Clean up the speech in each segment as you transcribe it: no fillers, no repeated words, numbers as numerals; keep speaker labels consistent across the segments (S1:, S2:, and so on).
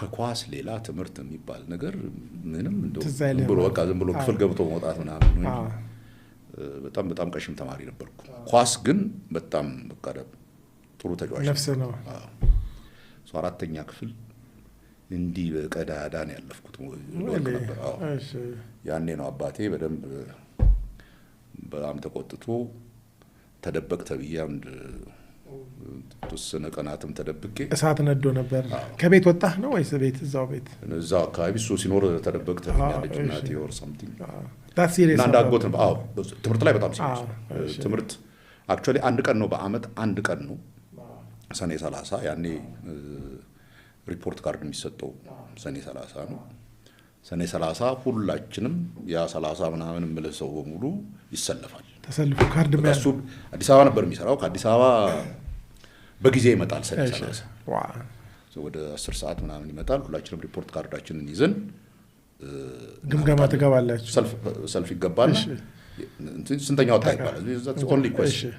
S1: ከኳስ ሌላ ትምህርት የሚባል ነገር ምንም እንደው ዝም ብሎ ክፍል ገብቶ መውጣት ምናምን ነው እንጂ በጣም ቀሽም ተማሪ ነበርኩ። ኳስ ግን በጣም በቃ ጥሩ ተጫዋች
S2: ነፍስ ነው።
S1: አራተኛ ክፍል እንዲህ በቀዳዳ ነው ያለፍኩት ነበር። እሺ ያኔ ነው አባቴ በጣም ተቆጥቶ ተደበቅ ተብዬ አንድ ተወሰነ ቀናትም ተደብቄ
S2: እሳት ነዶ ነበር። ከቤት ወጣህ ነው ወይስ እዛው ቤት?
S1: እዛው አካባቢ እሱ ሲኖር ተደበቅ ተብያለች እናቴ or something እና አጎት ነው። ትምህርት ላይ በጣም ሲሪየስ ትምህርት actually አንድ ቀን ነው በአመት አንድ ቀን ነው ሰኔ 30 ያኔ ሪፖርት ካርድ የሚሰጠው ሰኔ 30 ነው። ሰኔ 30 ሁላችንም ያ 30 ምናምን ምለሰው በሙሉ ይሰለፋል።
S2: ተሰልፎ ካርድ
S1: ማለት አዲስ አበባ ነበር የሚሰራው። ከአዲስ አበባ በጊዜ ይመጣል ሰኔ 30 ወደ 10 ሰዓት ምናምን ይመጣል። ሁላችንም ሪፖርት ካርዳችንን ይዘን
S2: ግምገማ ተገባላችሁ።
S1: ሰልፍ ይገባል። ስንተኛ ወጣ ይባላል። that's only question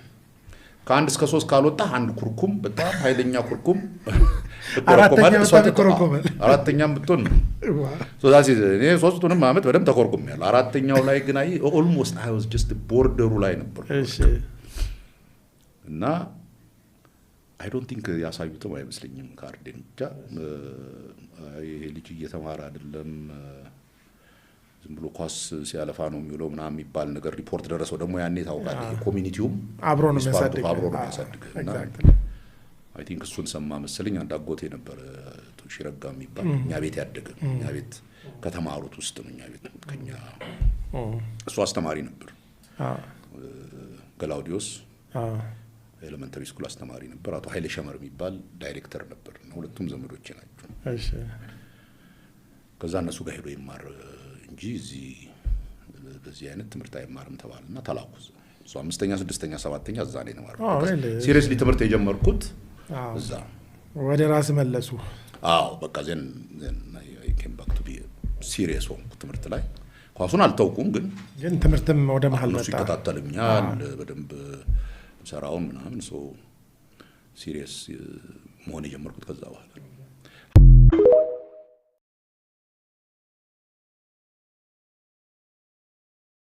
S1: ከአንድ እስከ 3 ካልወጣ አንድ ኩርኩም በጣም ኃይለኛ ኩርኩም አራተኛም ብትሆን ዛዚ እኔ ሶስቱንም አመት በደም ተኮርኩምያለሁ። አራተኛው ላይ ግን almost I was just borderu ላይ ነበር። እሺ እና I don't think ያሳዩትም አይመስልኝም ካርዴን ብቻ ይሄ ልጅ እየተማረ አይደለም ዝም ብሎ ኳስ ሲያለፋ ነው የሚውለው ምናምን የሚባል ነገር ሪፖርት ደረሰው። ደግሞ ያኔ ታውቃለህ ኮሚኒቲውም
S2: አብሮ ነው የሚያሳድግ
S1: exactly I think እሱን ሰማ መሰለኝ። አንድ አጎቴ ነበር ሺረጋ የሚባል እኛ ቤት ያደገ እኛ ቤት ከተማሩት ውስጥ ነው። እኛ ቤት ከኛ እሱ አስተማሪ ነበር። ገላውዲዮስ ኤሌመንተሪ ስኩል አስተማሪ ነበር። አቶ ኃይሌ ሸመር የሚባል ዳይሬክተር ነበር። ሁለቱም ዘመዶቼ ናቸው። እሺ ከዛ እነሱ ጋር ሄዶ ይማር እንጂ እዚህ በዚህ አይነት ትምህርት አይማርም ተባለና ተላኩዝ። ሶ 5ኛ 6ኛ 7ኛ እዛ ነው የተማርኩት። ሲሪየስሊ ትምህርት የጀመርኩት እዛ
S2: ወደ ራስ መለሱ።
S1: በቃ ዘን I came back to be serious ሆንኩ ትምህርት ላይ። ኳሱን አልተውኩም ግን
S2: ትምህርትም ወደ መሃል መጣ።
S1: ሲከታተልኛል በደንብ ሰራውን ምናምን ሶ ሲሪየስ መሆን የጀመርኩት ከዛ በኋላ